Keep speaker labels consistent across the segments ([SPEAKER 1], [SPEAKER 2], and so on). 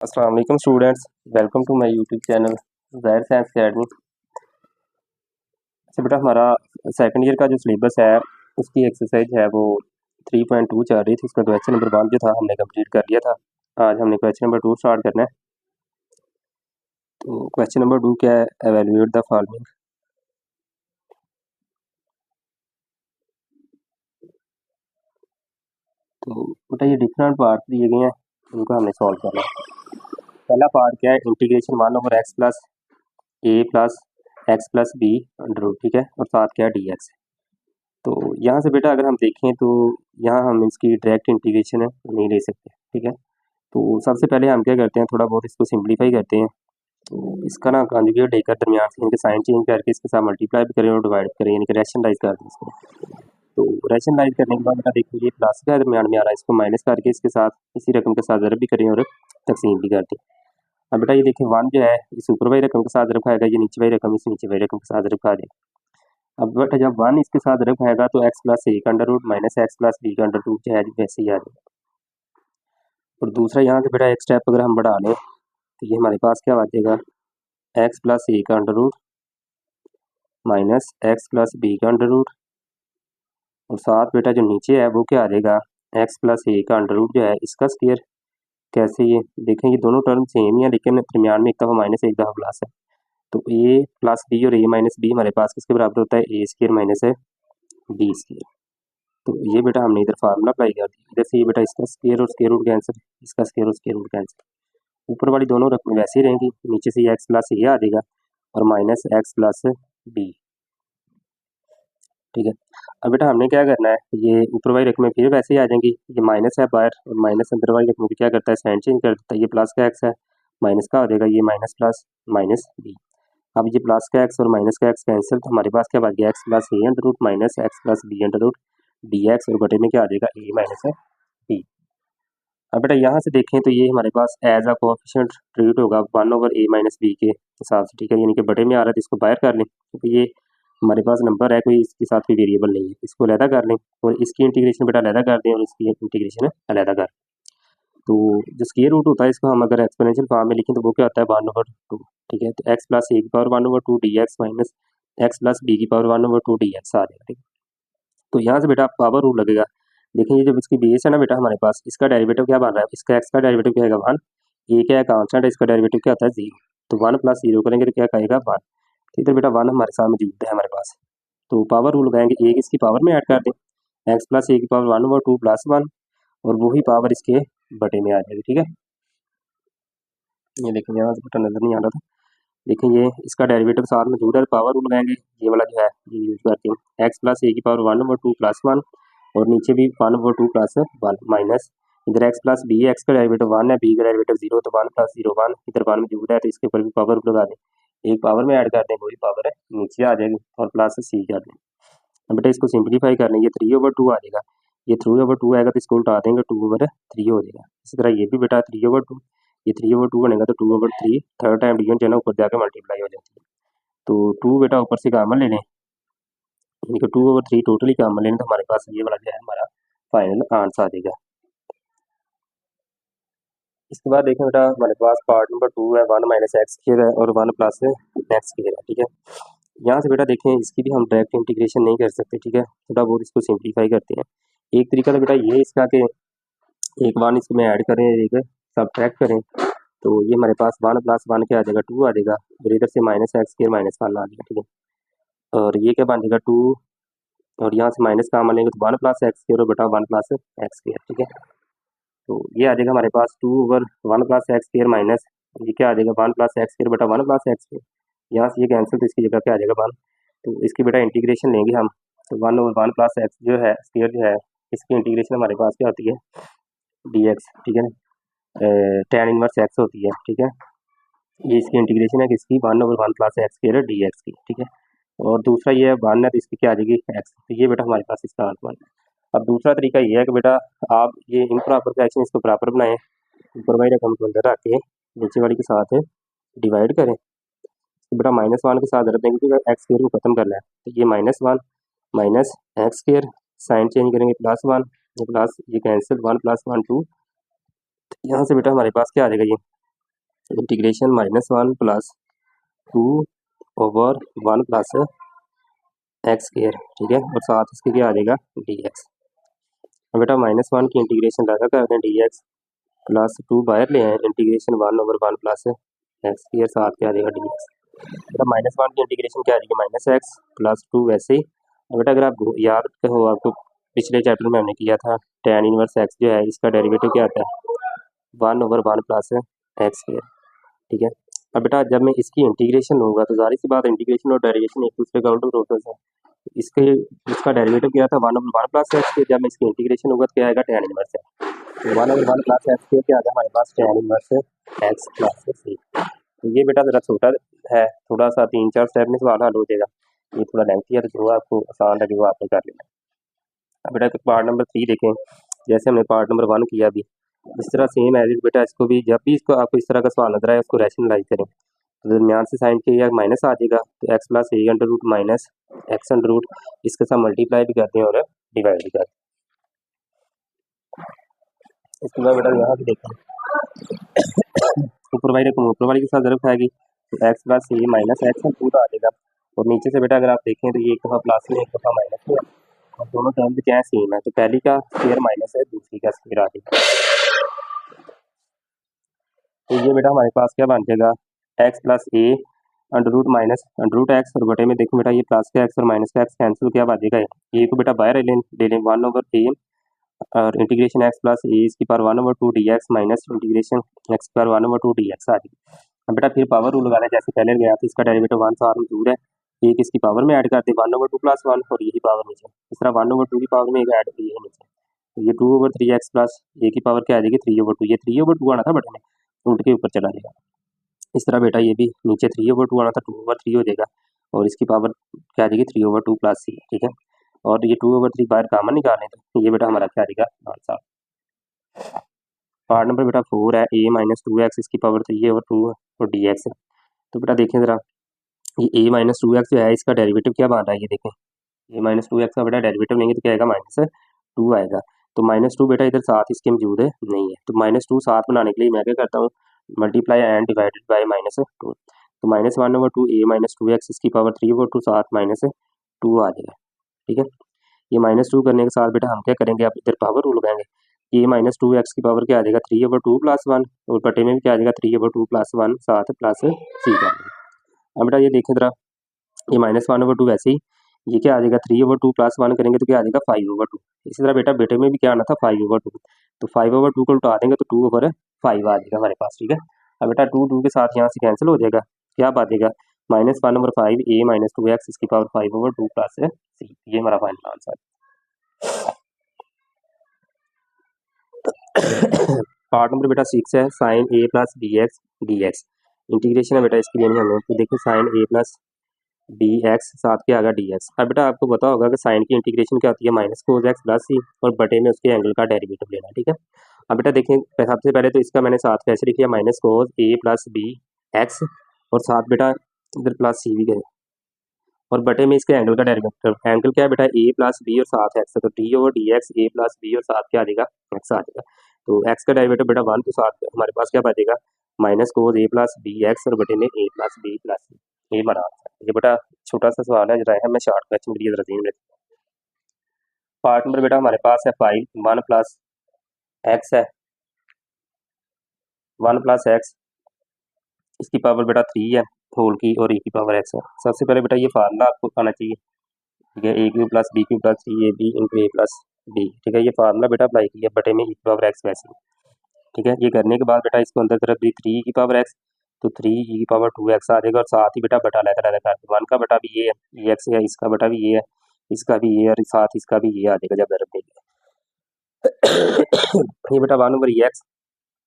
[SPEAKER 1] अस्सलाम वालेकुम students. Welcome to my YouTube channel Zahir science academy. अच्छा बेटा, हमारा सेकंड ईयर का जो सिलेबस है उसकी एक्सरसाइज है वो 3.2 चल रही थी। उसका क्वेश्चन नंबर 1 जो था हमने कंप्लीट कर लिया था। आज हमने क्वेश्चन नंबर 2 स्टार्ट करना है। तो क्वेश्चन नंबर 2 क्या है? Evaluate the following. तो बेटा ये डिफरेंट पार्ट दिए गए हैं, उनको हमने सॉल्व करना है। पहला पार्ट क्या है? Integration 1/x plus a plus x plus b under root, ठीक है, और साथ क्या है dx। तो यहाँ से बेटा अगर हम देखें तो यहाँ हम इसकी डायरेक्ट इंटीग्रेशन है नहीं ले सकते, ठीक है। तो सबसे पहले हम क्या करते हैं, थोड़ा बहुत इसको सिंप्लीफाई करते हैं। तो इसका ना कॉन्जुगेट लेकर दरमियान से इनके साइन चेंज करके इसके साथ मल्टीप्लाई भी करें और डिवाइड करें, यानी कि रैशनलाइज कर दें इसको। तो रैशनलाइज करने के बाद बेटा देखिए ये प्लस का दरमियान में आ रहा है, इसको माइनस करके इसके साथ इसी रकम के साथ ज़रब भी करें और तकसीम भी कर दें। अब बेटा ये देखिए 1 जो है इस ऊपर वाली रकम के साथ ज़रब खाएगा, ये नीचे वाली रकम इस नीचे वाली रकम के साथ ज़रब खा देगा। अब बेटा जब 1 इसके साथ ज़रब खाएगा तो एक्स प्लस ए का under root minus x plus b का अंडर रूट जो है वैसे ही आ जाएगा। और दूसरा यहाँ से बेटा एक स्टेप अगर हम बढ़ा लें तो ये हमारे पास क्या आ जाएगा, एक्स प्लस ए का under root minus x plus b का अंडर रूट, और साथ बेटा जो नीचे है वो क्या आ जाएगा, एक्स प्लस ए का अंडर रूट जो है इसका स्क्वायर। कैसे? ये देखें ये दोनों टर्म सेम ही है लेकिन दरमियान में एक दफ़ा माइनस एक दफ़ा प्लस है। तो ए प्लस बी और ए माइनस बी हमारे पास किसके बराबर होता है, ए स्क्वायर माइनस है बी स्क्वायर। तो ये बेटा हमने इधर फार्मूला अप्लाई कर दिया। इधर से ये बेटा इसका स्क्वायर और स्क्वायर रूट कैंसिल, इसका स्क्वायर और स्क्वायर रूट कैंसिल। ऊपर वाली दोनों रकम वैसे ही रहेंगी, नीचे से ये एक्स प्लस ये आ जाएगा और माइनस एक्स प्लस बी, ठीक है। अब बेटा हमने क्या करना है, ये ऊपर वाली रकमें फिर वैसे ही आ जाएंगी। ये माइनस है बाहर और माइनस अंदर वाली रकमों को क्या करता है, साइन चेंज कर देता है। ये प्लस का एक्स है, माइनस का हो जाएगा ये माइनस प्लस माइनस बी। अब ये प्लस का एक्स और माइनस का एक्स कैंसिल, तो हमारे पास क्या बच गया, x plus a under root minus x plus b under root d x, और बटे में क्या आ जाएगा, ए माइनस है बी। अब बेटा यहाँ से देखें तो ये हमारे पास एज अ कोएफिशिएंट ट्रीट होगा 1/a-b के हिसाब से, ठीक है, यानी कि बटे में आ रहा है तो इसको बाहर कर लें क्योंकि ये हमारे पास नंबर है, कोई इसके साथ कोई वेरिएबल नहीं है। इसको अलहदा कर लें और इसकी इंटीग्रेशन बेटा अलहदा कर दें और इसकी इंटीग्रेशन अलहदा कर। तो जो स्क्वायर रूट होता है इसको हम अगर एक्सपोनेंशियल फॉर्म में लिखें तो वो क्या होता है 1/2, ठीक है। तो एक्स प्लस ए की power 1/2 d x minus x plus b की पावर 1/2 डी एक्स आ जाएगा, ठीक है। तो यहाँ से बेटा पावर रूल लगेगा। देखें ये जब इसकी बेस है ना बेटा हमारे पास, इसका डेरिवेटिव क्या बन रहा है, इसका एक्स का डेरिवेटिव क्या आएगा 1, ए क्या है कांस्टेंट है, इसका डेरिवेटिव क्या होता है 0। तो 1 प्लस 0 करेंगे तो क्या आएगा 1। इधर बेटा 1 हमारे साथ मौजूद है हमारे पास, तो पावर रूल लगाएंगे, ए इसकी पावर में ऐड कर दें, एक्स प्लस ए की पावर 1/2 प्लस 1, और वही पावर इसके बटे में आ जाएगी, ठीक है। ये देखें यहाँ से बेटा नजर नहीं आ रहा था, देखें ये इसका डेरिवेटिव साथ मौजूद है, पावर रूल लगाएंगे, ये वाला जो है ये यूज करते हैं, एक्स प्लस ए की पावर 1/2 प्लस 1, और नीचे भी 1/2 प्लस 1 माइनस इधर एक्स प्लस बी, एक्स का डेरिवेटिव 1 है, बी का डेरिवेटिव 0, तो 1 प्लस 0 1, इधर 1 मौजूद है तो इसके ऊपर भी पावर लगा दें, एक पावर में ऐड कर दें वही पावर है नीचे आ जाएगी और प्लस सी कर दें। अब बेटा इसको सिंप्लीफाई कर लें, ये 3/2 आ जाएगा, ये 3/2 आएगा तो इसको उल्टा देंगे 2/3 हो जाएगा। इसी तरह ये भी बेटा 3/2, ये 3/2 बनेगा तो 2/3, थर्ड टाइम डिवीजन जो है ना ऊपर जाकर मल्टीप्लाई हो जाती है। तो 2 बेटा ऊपर से कॉमन ले लें, यानी कि 2/3 टोटली कॉमन लेने तो हमारे पास ये वाला जो है हमारा फाइनल आंसर आ जाएगा। इसके बाद देखें बेटा हमारे पास पार्ट नंबर 2 है, 1 माइनस एक्स स्क्वायर है और 1 प्लस एक्स स्क्वायर है, ठीक है। यहाँ से बेटा देखें इसकी भी हम डायरेक्ट इंटीग्रेशन नहीं कर सकते, ठीक है, थोड़ा बहुत इसको सिंप्लीफाई करते हैं। एक तरीका तो बेटा ये इसका कि एक 1 इसमें ऐड करें, एक सब्ट्रैक्ट करें, तो ये हमारे पास 1 प्लस 1 क्या आ जाएगा 2 आ जाएगा, और इधर से माइनस एक्स स्क्वायर माइनस 1 आ जाएगा, ठीक है। और ये क्या बन जाएगा 2, और यहाँ से माइनस का लेंगे तो 1 प्लस एक्स स्क्वायर और बेटा 1 प्लस एक्स स्क्वायर, ठीक है। तो ये आ जाएगा हमारे पास 2/1 प्लस एक्स स्क्वायर माइनस ये क्या आ जाएगा 1 प्लस एक्स स्क्वायर बेटा 1 प्लस एक्स स्क्वायर, यहाँ से ये कैंसिल तो इसकी जगह पे आ जाएगा 1। तो इसकी बेटा इंटीग्रेशन लेंगे हम, तो 1/1 प्लस एक्स जो है स्क्वायर जो है इसकी इंटीग्रेशन हमारे पास क्या होती है डी एक्स, ठीक है ना, tan इनवर्स एक्स होती है, ठीक है। ये इसकी इंटीग्रेशन है किसकी 1/1 plus x square D x की, ठीक है। और दूसरा ये है 1 है तो इसकी क्या आ जाएगी एक्स, तो ये बेटा हमारे पास इसका आंसर है। अब दूसरा तरीका ये है कि बेटा आप ये इम्प्रॉपर फ्रैक्शन इसको प्रॉपर बनाएं, ऊपर वाली रकम को अंदर रख के नीचे वाली के साथ डिवाइड करें, तो बेटा -1 के साथ रख देंगे क्योंकि एक्स स्क्वायर को खत्म करना है, तो ये -1 minus x square, sign change करेंगे +1, ये प्लस ये कैंसिल 1 + 1 2, यहाँ से बेटा हमारे पास क्या आ जाएगा ये integration -1 plus 2 over 1 plus x square, ठीक है, और साथ इसके क्या आ जाएगा डी एक्स। अब बेटा -1 की इंटीग्रेशन लगा कर दें डी एक्स प्लस 2 बाहर ले आए integration 1 over 1 plus x square, साथ क्या आ जाएगा डी एक्स। बेटा -1 की इंटीग्रेशन क्या आ जाएगी -x प्लस 2 वैसे ही। और बेटा अगर आप याद हो आपको पिछले चैप्टर में हमने किया था tan इनवर्स एक्स जो है इसका डेरिवेटिव क्या आता है 1 ओवर 1 प्लस एक्स स्क्वायर, ठीक है। अब बेटा जब मैं इसकी इंटीग्रेशन होगा तो जाहिर सी बात इंटीग्रेशन और डेरिवेशन एक दूसरे का उल्टा प्रोसेस है। इसके इसका डेरिवेटिव क्या था 1 ओवर 1 प्लस एक्स स्क्वायर, जब इसकी इंटीग्रेशन होगा तो क्या आएगा tan इनवर्स है, तो 1 ओवर 1 प्लस एक्स स्क्वायर क्या आ गया हमारे पास tan inverse x plus c. तो ये बेटा ज़रा छोटा है, थोड़ा सा 3-4 स्टेप में सवाल हल हो जाएगा, ये थोड़ा लेंथी है, तो जो आपको आसान लगे वो आपने कर लेना। अब बेटा पार्ट नंबर 3 देखें, जैसे हमने पार्ट नंबर 1 किया भी इस तरह सेम एज इट बेटा इसको भी जब भी इसको आपको इस तरह का सवाल नजर आए उसको रैशनलाइज करें, तो दरमियान से साइन के या माइनस आ जाएगा, तो x plus a under root minus x under root इसके साथ मल्टीप्लाई भी करते हैं और डिवाइड भी करते हैं। इसके बाद बेटा यहाँ भी देखें ऊपर वाली के साथ जरूर खाएगी, तो एक्स प्लस ए माइनस एक्स पूरा आ जाएगा, और नीचे से बेटा अगर आप देखें तो ये एक दफ़ा प्लस में एक दफ़ा माइनस में, और दोनों टर्म भी क्या है सेम है, तो पहली का स्क्वायर माइनस है दूसरी का स्क्वायर आ जाएगा। तो ये बेटा हमारे पास क्या बन जाएगा x plus a under root minus under root x, और बटे में देखो बेटा ये प्लस का एक्स और माइनस का एक्स कैंसिल क्या बन जाएगा, ये को बेटा बाहर ले लें 1 ओवर ए और इंटीग्रेशन एक्स प्लस ए इसकी power 1 over 2 d x minus integration x power 1 over 2 d x आ जाएगी। अब बेटा फिर पावर रूल लगाना, जैसे पहले गया तो इसका डेरिवेटिव 1 साथ मौजूद है, एक इसकी पावर में ऐड करते 1 ओवर 2 प्लस 1 और यही पावर नीचे, इस तरह 1 ओवर 2 की पावर में एक ऐड यही नीचे, तो ये 2 ओवर 3 एक्स प्लस ए की पावर क्या आ जाएगी 3 ओवर 2, ये 3 ओवर 2 आना था बटे में उल्ट के ऊपर चला जाएगा। इस तरह बेटा ये भी नीचे 3 ओवर 2 आना था 2 ओवर 3 हो जाएगा, और इसकी पावर क्या आ जाएगी 3 ओवर 2 प्लस सी, ठीक है, और ये 2 ओवर 3 बाहर कामन निकालें तो ये बेटा हमारा क्या आ जाएगा आंसर। पार्ट नंबर बेटा 4 है ए माइनस 2 एक्स इसकी पावर 3 ओवर 2 और डी एक्स। तो बेटा देखें ज़रा ये ए माइनस 2 एक्स जो है इसका डेरिवेटिव क्या बन रहा है, ये देखें ए माइनस 2 एक्स का बेटा डेरिवेटिव लेंगे तो क्या आएगा -2 आएगा, तो -2 बेटा इधर साथ इसके मौजूद है नहीं है, तो -2 साथ बनाने के लिए मैं क्या करता हूँ मल्टीप्लाई एंड डिवाइडेड बाय -2, तो -1 ओवर 2 ए माइनस 2 एक्स इसकी पावर 3 ओवर 2 साथ -2 आ जाएगा, ठीक है। ये -2 करने के साथ बेटा हम क्या करेंगे आप इधर पावर रूल लगाएंगे, ये -2 एक्स की पावर क्या आ जाएगा 3 ओवर 2 प्लस 1 और बटे में भी क्या आ जाएगा 3 ओवर 2 प्लस 1 साथ प्लस सी का। अब बेटा ये देखें जरा ये -1 ओवर 2 वैसे ही ये क्या आ जाएगा 3 ओवर 2 प्लस 1 करेंगे तो क्या आ जाएगा 5 ओवर 2, इसी तरह बेटा बेटे में भी क्या आना था 5 ओवर 2, तो 5 ओवर 2 को उल्टा देंगे तो 2 ओवर 5 आ जाएगा हमारे पास, ठीक है। अब बेटा 2 के साथ यहाँ से कैंसिल हो जाएगा, क्या बात देगा -1 ओवर 5 ए माइनस 2 एक्स इसकी पावर 5 ओवर 2 प्लस सी, ये हमारा फाइनल आंसर है। पार्ट नंबर बेटा 6 है sine a plus b x d x, integration है बेटा इसकी लेनी हमें, तो देखिए sine a plus d x साथ क्या आएगा डी एक्स। अब बेटा आपको पता होगा कि साइन की इंटीग्रेशन क्या होती है माइनस कोस एक्स प्लस सी और बटे में उसके एंगल का डेरिवेटिव लेना, ठीक है। अब बेटा देखें सबसे पहले तो इसका मैंने साथ कैसे लिखा माइनस कोस ए प्लस बी एक्स और साथ बेटा इधर प्लस सी भी गए और बटे में इसके एंगल का डेरिवेटिव, एंगल क्या है बेटा ए प्लस बी और साथ एक्स, तो डी ओवर डी एक्स ए प्लस बी और साथ क्या आ जाएगा एक्स आ जाएगा, तो एक्स का डेरिवेटिव बेटा 1 तो साथ हमारे पास क्या बचेगा माइनस कोस ए प्लस बी एक्स और बटे में ए प्लस बी प्लस सी, ये बना ये बेटा छोटा सा सवाल है जरा है मैं शॉर्ट क्वेश्चन के लिए जरा ध्यान रखिए। पार्ट नंबर बेटा हमारे पास है 5 1 प्लस एक्स है 1 प्लस एक्स इसकी पावर बेटा 3 है होल की और ए की पावर एक्स है। सबसे पहले बेटा ये फार्मूला आपको आना चाहिए, ठीक है, a cube plus b cube plus 3 a b into a plus b, ठीक है, ये फार्मूला बेटा अप्लाई किया बटे में ई की पावर एक्स वैसे, ठीक है। ये करने के बाद बेटा इसको अंदर तरफ दी 3 की पावर एक्स तो 3 ई की पावर 2 एक्स आ जाएगा और साथ ही बेटा बटा लेकर कर 1 का बटा भी ये है ई एक्स है, इसका बटा भी ये है, इसका भी ये और साथ इसका भी ये आ जाएगा जब जरूरत देंगे। ये बेटा 1 ओवर ई एक्स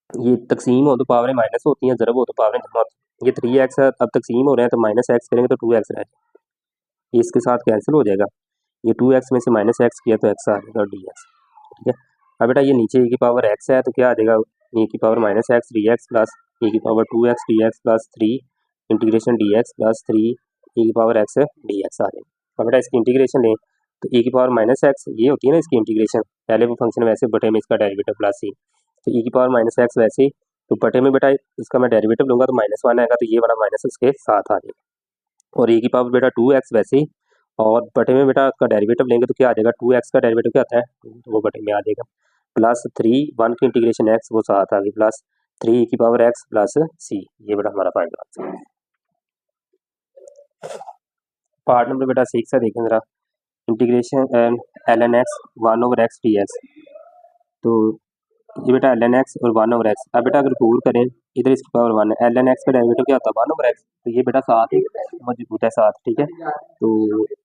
[SPEAKER 1] ये तकसीम हो तो पावरें माइनस होती हैं, ज़रब हो तो पावरें जमा होती हैं, ये 3 एक्स है अब तकसीम हो रहे हैं तो माइनस एक्स करेंगे तो 2 एक्स रह जाएगा, ये इसके साथ कैंसिल हो जाएगा, ये 2 एक्स में से माइनस एक्स किया तो एक्स आ जाएगा डी एक्स, ठीक है। अब बेटा ये नीचे ए की पावर एक्स है तो क्या आ जाएगा ए की power minus x d x plus a की power 2 x d x plus 3 integration d x plus 3 a की पावर एक्स डी एक्स आ जाएगा। अब बेटा इसकी इंटीग्रेशन लें तो ए की पावर माइनस एक्स ये होती है ना इसकी इंटीग्रेशन, पहले वो फंक्शन वैसे बटे में इसका डेरिवेटिव प्लस सी, तो ई की पावर माइनस एक्स वैसे ही तो बटे में बेटा इसका मैं डेरिवेटिव लूँगा तो -1 आएगा, तो ये वाला माइनस इसके साथ आ जाएगा। और ए की पावर बेटा 2x वैसे ही, और बटे में बेटा इसका डेरिवेटिव लेंगे तो क्या आ जाएगा, 2x का डेरिवेटिव क्या आता है 2, तो वो बटे में आ जाएगा। प्लस 3 1 की इंटीग्रेशन x वो साथ आ गई, प्लस 3 की पावर x प्लस c, ये बेटा हमारा फाइनल आंसर है। पार्ट नंबर बेटा 6 है, देखें जरा, integration ln x 1/x dx। तो ये बेटा ln x और 1/x, अब बेटा अगर पूर करें इधर इसकी पावर 1 है, ln x का डेरिवेटिव क्या होता है 1/x, तो ये बेटा साथ ही मौजूद है साथ, ठीक है। तो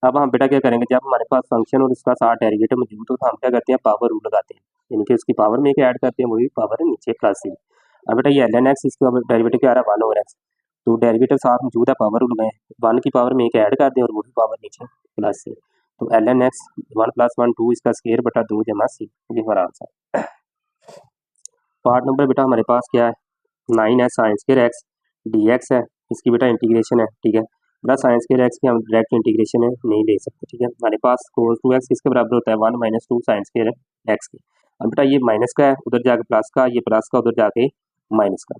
[SPEAKER 1] अब हम बेटा क्या करेंगे, जब हमारे पास फंक्शन और इसका साथ डेरिवेटिव मौजूद हो तो हम क्या करते हैं, पावर रूल लगाते हैं, यानी कि उसकी पावर में एक ऐड करते हैं, वही पावर है नीचे प्लस सी। अब बेटा ये ln x इसका डेरिवेटिव क्या आ रहा है 1/x, तो डेरिवेटिव साथ मौजूद है, पावर रूल गए, 1 की पावर में एक ऐड कर दें और वही पावर नीचे प्लस सी। तो ln x 1 + 1 2 इसका स्क्वायर बटा 2 जमा सी, ये हमारा आंसर। पार्ट नंबर बेटा हमारे पास क्या है 9 है, साइन स्क्वायर एक्स dx है, इसकी बेटा इंटीग्रेशन है, ठीक है। बेटा साइन स्क्वायर एक्स की हम डायरेक्ट इंटीग्रेशन है नहीं ले सकते, ठीक है। हमारे पास cos 2x किसके बराबर होता है 1 - 2 साइन स्क्वायर एक्स की। अब बेटा ये माइनस का है, उधर जाके प्लस का, ये प्लस का, उधर जाके माइनस का,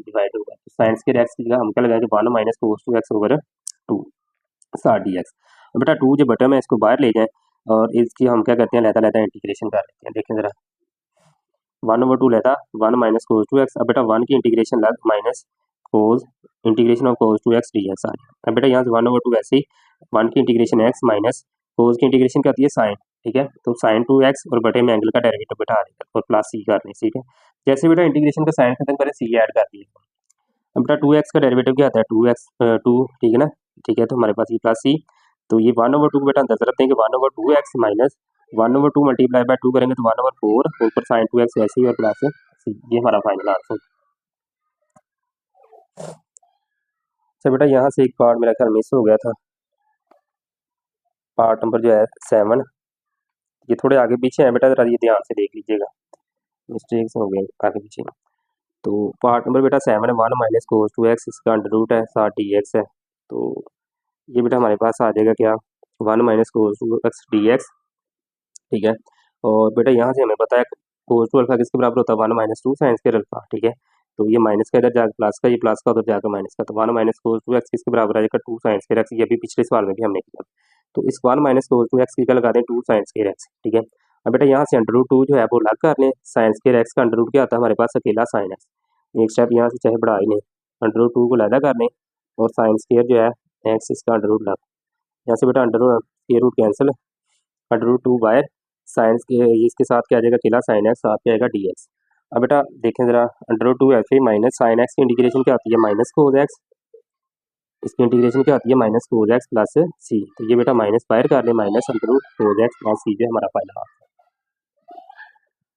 [SPEAKER 1] डिवाइड होगा। तो साइन स्क्वायर एक्स की जगह हम क्या लगाएंगे 1 - cos 2x/2 साथ dx। अब बेटा 2 जो बटन है इसको बाहर ले जाएं और इसकी हम क्या करते हैं लहदा इंटीग्रेशन कर लेते हैं। देखें जरा 1/2 लेता 1 - cos 2x। अब बेटा 1 की इंटीग्रेशन लग minus cos integration of cos 2x dx आ गया। अब बेटा यहाँ से 1/2 ऐसे ही 1 की इंटीग्रेशन x माइनस cos की इंटीग्रेशन क्या होती है साइन, ठीक है। तो साइन 2x और बटे में एंगल का डेरिवेटिव बेटा आ जाएगा और प्लस सी करनी, ठीक है। जैसे बेटा इंटीग्रेशन का साइन खत्म करें सी ऐड कर दिया। अब बेटा 2x का डेरिवेटिव क्या आता है 2x 2, ठीक है ना, ठीक है। तो हमारे पास ये प्लस सी, तो ये 1/2 बेटा अंदर तरफ देंगे 1/2x माइनस 1/2 मल्टीप्लाई बाय 2 करेंगे तो 1/4 ऊपर साइन 2x ऐसे ही और प्लस सी, ये हमारा फाइनल आंसर। अच्छा बेटा यहाँ से एक पार्ट मेरा ख्याल मिस हो गया था, पार्ट नंबर जो है 7, ये थोड़े आगे पीछे है बेटा, जरा ये ध्यान से देख लीजिएगा, मिस्टेक्स हो गए आगे पीछे। तो पार्ट नंबर बेटा 7 है, 1 - cos 2x इसका अंडर रूट है साथ dx है। तो ये बेटा हमारे पास आ जाएगा क्या 1 - cos 2x dx, ठीक है। और बेटा यहाँ से हमें पता है cos 2 अल्फा किसके बराबर होता है 1 - 2 साइन स्क्वायर अल्फा, ठीक है। तो ये माइनस का इधर जाकर प्लस का, ये प्लस का उधर जाकर माइनस का, तो 1 - cos 2x किसके बराबर आ जाएगा 2 साइन स्क्वायर एक्स, ये अभी पिछले सवाल में भी हमने किया। तो इस 1 - cos 2x की क्या लगा दें 2 साइन स्क्वायर एक्स, ठीक है। अब बेटा यहाँ से अंडर रूट 2 जो है वो अलग कर लें, साइन स्क्वायर एक्स का अंडर रूट क्या आता है हमारे पास अकेला साइन एक्स, एक स्टेप यहाँ से चाहे बढ़ा ही नहीं, अंडर रूट 2 को अलग कर लें और साइन स्क्वायर जो है एक्स इसका अंडर रूट लग, यहाँ से बेटा under root square root cancel, under root 2 by science के इसके साथ क्या आ जाएगा अकेला साइन एक्स, साथ क्या आएगा dx। अब बेटा देखें जरा अंडर रूट 2 ऐसे ही माइनस साइन एक्स की इंटीग्रेशन क्या होती है माइनस cos x, इसकी इंटीग्रेशन क्या होती है minus cos x plus c. तो ये बेटा माइनस बाहर कर ले, minus under root cos x plus c जो हमारा फाइनल आंसर।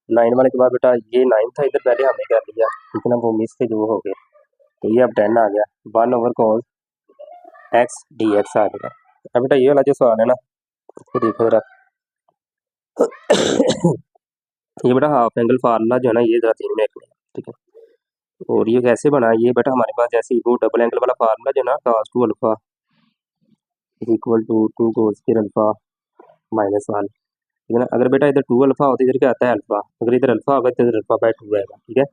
[SPEAKER 1] 9 वाले के बाद बेटा ये 9 था, इधर पहले हमने कर लिया, ठीक है ना, वो मिस से जो हो गए, तो ये अब 10 आ गया 1/cos x dx आ गया। अब बेटा ये वाला जो सवाल है ना इसको देखो जरा ये बेटा हाफ एंगल फार्मूला जो है ना ये जरा 3 में रखना है, ठीक है। और ये कैसे बना, ये बेटा हमारे पास जैसे वो डबल एंगल वाला फार्मूला जो है ना cos 2 alpha equal to 2 cos square alpha minus 1, ठीक है ना। अगर बेटा इधर 2 अल्फा होता है, इधर क्या आता है अल्फा, अगर इधर अल्फा होगा तो इधर अल्फा बाय 2 आएगा, ठीक है।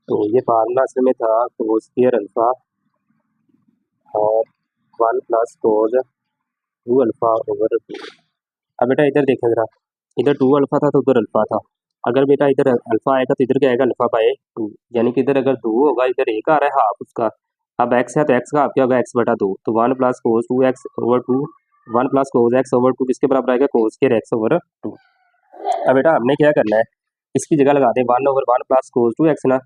[SPEAKER 1] तो ये फार्मूला असल में था cos स्क्वायर अल्फा और 1 + cos 2 अल्फा ओवर 2। अब बेटा इधर देखें जरा, इधर 2 अल्फा था तो उधर अल्फा था, अगर बेटा इधर अल्फा आएगा तो इधर क्या आएगा अल्फा बाय 2, यानी कि इधर अगर 2 होगा इधर एक आ रहा है हाफ उसका, अब x है तो x का हाफ क्या होगा x/2, तो 1 + cos 2x over 2, 1 + cos x over 2 किसके बराबर आएगा cos स्क्वायर x ओवर 2। अब बेटा हमने क्या करना है, इसकी जगह लगा दें 1/1 + cos 2x ना,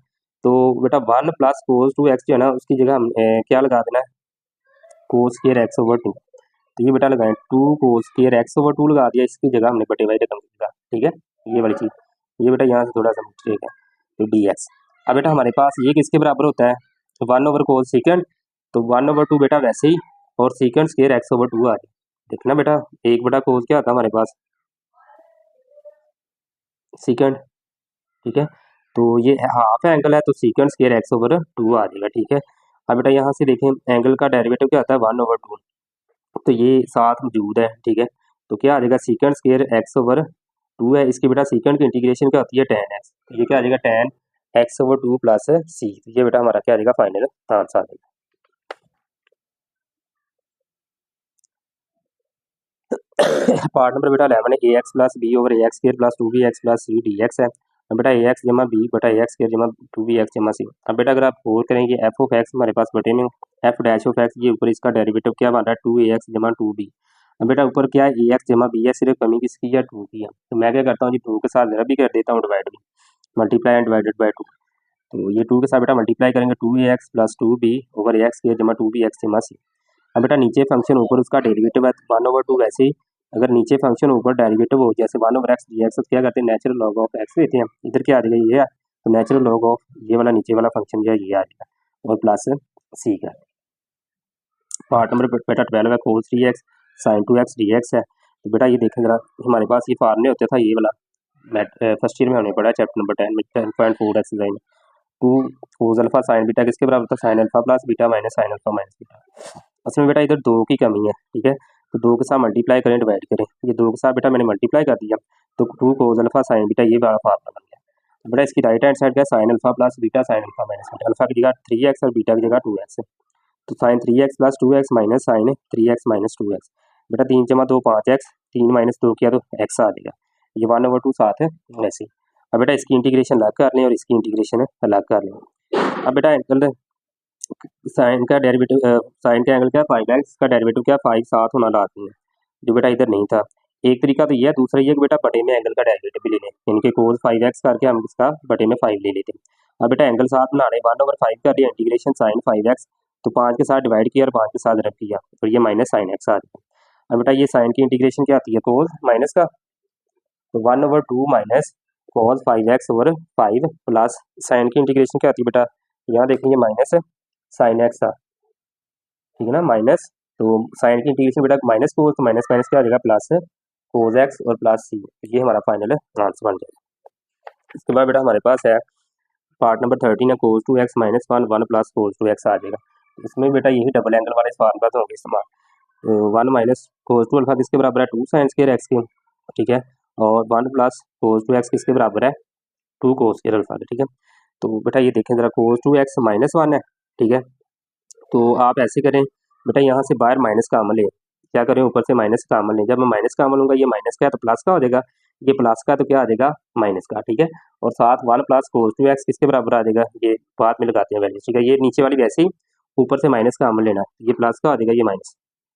[SPEAKER 1] तो बेटा 1 + cos 2x जो है ना उसकी जगह हम क्या लगा देना है cos स्क्वायर x ओवर 2, तो ये बेटा लगाएं 2 cos स्क्वायर x ओवर 2 लगा दिया, इसकी जगह हमने बटे वाली रकम की जगह, ठीक है, ये वाली चीज़, ये बेटा यहाँ से थोड़ा सा मिस्टेक है, तो dx। अब बेटा हमारे पास ये किसके बराबर होता है 1/cos सेकेंड, तो 1/2 बेटा वैसे ही और सेकेंड स्क्वायर x ओवर 2 आ जाए, देखना बेटा 1/cos क्या आता है हमारे पास सेकेंड, ठीक है। तो ये हाफ एंगल है तो सेकेंड स्क्वायर x ओवर 2 आ जाएगा, ठीक है। अब बेटा यहाँ से देखें एंगल का डेरिवेटिव क्या आता है 1/2, तो ये साथ मौजूद है, ठीक है। तो क्या आ जाएगा सेकेंड स्क्वायर x ओवर 2 है, इसकी बेटा सेकेंड की इंटीग्रेशन क्या होती है tan x, तो ये क्या आ जाएगा tan x/2 प्लस सी। ये बेटा हमारा क्या आ जाएगा फाइनल आंसर आ जाएगा। पार्ट नंबर बेटा 11 है ax plus b over ax square plus 2bx plus c dx है। अब बेटा ax जमा बी बटा ax स्क्वायर जमा 2bx जमा सी। अब बेटा अगर आप और करेंगे f ऑफ x हमारे पास बटे में f डैश ऑफ x, ये ऊपर इसका डेरिवेटिव क्या बन रहा है 2ax जमा 2b। अब बेटा ऊपर क्या है ax जमा b है, सिर्फ कमी किसकी है 2 की है। तो मैं क्या करता हूँ जी 2 के साथ जरा भी कर देता हूँ डिवाइड भी, मल्टीप्लाई एंड डिवाइडेड बाई 2। तो ये 2 के साथ बेटा मल्टीप्लाई करेंगे 2ax plus 2b over ax square जमा 2bx जमा सी। अब बेटा नीचे फंक्शन ऊपर उसका डेरिवेटिव है 1/2, वैसे ही अगर नीचे फंक्शन ऊपर डेरिवेटिव हो जैसे 1/x dx, क्या करते हैं नेचुरल लॉग ऑफ x लेते हैं, इधर क्या आ जाएगा ये है, तो नेचुरल लॉग ऑफ ये वाला नीचे वाला फंक्शन जो है ये आ जाएगा और प्लस सी का। पार्ट नंबर बेटा 12 है cos 3x sin 2x dx है। तो बेटा ये देखें जरा, हमारे पास ये फार्मूले होते था ये वाला, फर्स्ट ईयर में हमने पढ़ा चैप्टर नंबर 10 में 10.4 एक्सरसाइज में 2 cos अल्फा sin बीटा किसके बराबर था sin alpha plus beta minus sin alpha minus beta. असल में बेटा इधर 2 की कमी है, ठीक है, तो 2 के साथ मल्टीप्लाई करें डिवाइड करें, ये 2 के साथ बेटा मैंने मल्टीप्लाई कर दिया तो 2 cos अल्फा sin बीटा ये वाला फार्मूला बन गया। तो बेटा इसकी राइट हैंड साइड क्या sin alpha plus beta sin alpha minus beta, alpha की जगह 3x और बीटा की जगह 2x है, तो sin 3x plus 2x minus sin 3x minus 2x। बेटा 3 जमा 2 5x, 3 माइनस 2 किया तो x आ जाएगा, ये 1/2 साथ है वैसे ही। अब बेटा इसकी इंटीग्रेशन अलग कर लें और इसकी इंटीग्रेशन अलग कर लें। अब बेटा एंगल साइन का डेरिवेटिव, साइन का एंगल क्या 5x का डेरिवेटिव क्या 5 साथ होना लाजमी है, जो बेटा इधर नहीं था। एक तरीका तो ये है, दूसरा ये कि बेटा बटे में एंगल का डेरिवेटिव भी ले लें, यानी कि cos 5x करके हम इसका बटे में 5 ले लेते हैं। अब बेटा एंगल साथ बना रहे 1/5 कर दिया इंटीग्रेशन साइन 5x, तो 5 के साथ डिवाइड किया और 5 के साथ रब किया और ये माइनस साइन एक्स आ गया। अब बेटा ये साइन की इंटीग्रेशन क्या आती है cos माइनस का, तो 1/2 minus cos 5x over 5 plus sign की इंटीग्रेशन क्या आती है बेटा, यहाँ देखेंगे माइनस साइन एक्स था, ठीक है ना, माइनस, तो साइन की इंटीग्रेशन बेटा माइनस कोस, तो माइनस माइनस क्या आ जाएगा प्लस कोस एक्स और प्लस सी, ये हमारा फाइनल आंसर बन जाएगा। इसके बाद बेटा हमारे पास है पार्ट नंबर 13 है कोस 2x minus 1 plus cos 2x आ जाएगा। इसमें बेटा यही डबल एंगल वाले फार्मूला होंगे इस्तेमाल। 1 माइनस कोस 2 अल्फा किसके बराबर है 2 साइन स्क्वायर एक्स के, ठीक है, और 1 प्लस कोस 2x किसके बराबर है 2 कोस स्क्वायर अल्फा के, ठीक है। तो बेटा ये देखें जरा कोस 2x माइनस 1 है, ठीक है, तो आप ऐसे करें बेटा यहाँ से बाहर माइनस का अमल लें, क्या करें ऊपर से माइनस का अमल लें, जब मैं माइनस का अमल लूँगा ये माइनस का है तो प्लस का हो जाएगा, ये प्लस का तो क्या आ जाएगा माइनस का, ठीक है, और साथ 1 प्लस कोस 2x किसके बराबर आ जाएगा, ये बाद में लगाते हैं वैल्यू, ठीक है, ये नीचे वाली वैसे ही ऊपर से माइनस का अमल लेना, ये प्लस का आ जाएगा ये माइनस,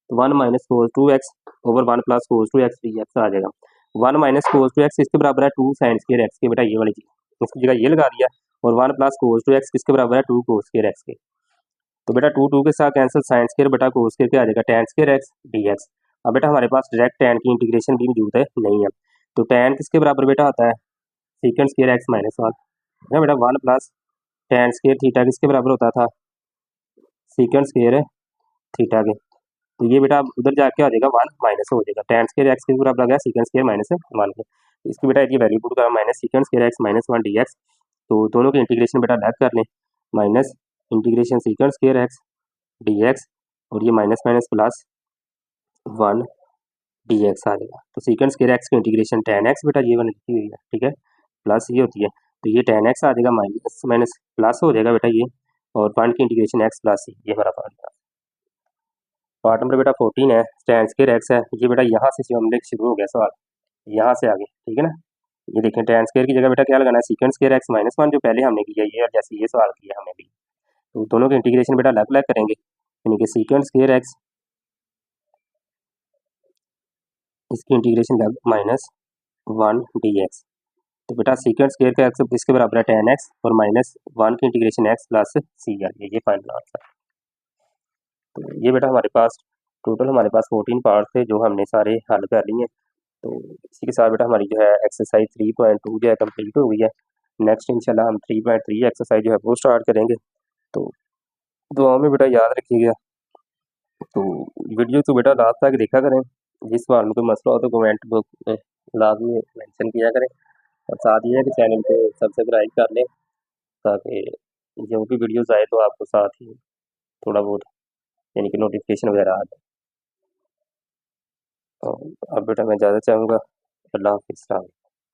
[SPEAKER 1] तो 1 minus cos 2x over 1 plus cos 2x dx आ जाएगा। 1 माइनस कोस 2x किसके बराबर है 2 साइन स्क्वायर एक्स के, बेटा ये वाली चीज़, इसकी जगह ये लगा दिया, और 1 प्लस कोस 2x किसके बराबर है 2 कोस स्क्वायर एक्स के, तो बेटा 2 के साथ कैंसिल साइन स्क्वायर बेटा कोस स्क्वायर क्या आ जाएगा tan स्क्वायर एक्स dx। अब बेटा हमारे पास डायरेक्ट tan की इंटीग्रेशन भी मौजूद है नहीं है, तो tan किसके बराबर बेटा होता है सीकेंड स्क्वायर एक्स माइनस 1 है बेटा, 1 प्लस tan स्क्वायर थीटा किसके बराबर होता था सीकेंड स्क्वायर थीटा के, तो ये बेटा उधर जाके आ जाएगा 1 माइनस हो जाएगा, tan स्क्वायर एक्स के बराबर आ गया सीकेंड स्क्वायर माइनस 1 के, इसकी बेटा ये वैल्यू पुट करा minus secant square x minus 1 dx, तो दोनों की इंटीग्रेशन बेटा अलग कर लें, minus integration secant square x dx और ये माइनस माइनस प्लस 1 dx आ जाएगा, तो सीकेंड स्क्वायर एक्स की इंटीग्रेशन tan x बेटा ये वाली लिखी हुई है, ठीक है, प्लस ये होती है, तो ये tan x आ जाएगा माइनस माइनस प्लस हो जाएगा बेटा ये, और 1 की इंटीग्रेशन x प्लस ये हमारा फार्मूला। पार्ट नंबर बेटा 14 है tan स्क्वायर एक्स है, ये बेटा यहाँ से हमने शुरू हो गया सवाल, यहाँ से आगे, ठीक है ना, ये देखें tan स्क्वायर की जगह बेटा क्या लगाना है सीकेंड स्क्वायर एक्स माइनस 1 जो पहले हमने किया ये, और जैसे ये सवाल किया हमने भी, तो दोनों के इंटीग्रेशन बेटा अलग अलग करेंगे, यानी कि सीकेंड स्क्वायर एक्स इसकी इंटीग्रेशन लग माइनस 1 dx, तो बेटा सीकेंड स्क्वायर का एक्स किसके बराबर है tan x और माइनस 1 की इंटीग्रेशन x प्लस सी आ गया, ये फाइनल आंसर। तो ये बेटा हमारे पास टोटल हमारे पास 14 पार्ट थे जो हमने सारे हल कर लिए हैं, तो इसी के साथ बेटा हमारी जो है एक्सरसाइज 3.2 जो है कंप्लीट हो गई है। नेक्स्ट इंशाल्लाह हम 3.3 एक्सरसाइज जो है वो स्टार्ट करेंगे, तो दुआ में बेटा याद रखिएगा। तो वीडियो तो बेटा लास्ट तक देखा करें, जिस सवाल में कोई मसला हो तो कमेंट बॉक्स में लाजमी मेंशन किया करें, और साथ ये है कि चैनल को सब्सक्राइब कर लें ताकि जो भी वीडियोस आए तो आपको साथ ही थोड़ा बहुत यानी कि नोटिफिकेशन वगैरह आ जाए। तो अब बेटा मैं ज़्यादा चाहूँगा, अल्लाह हाफिज़।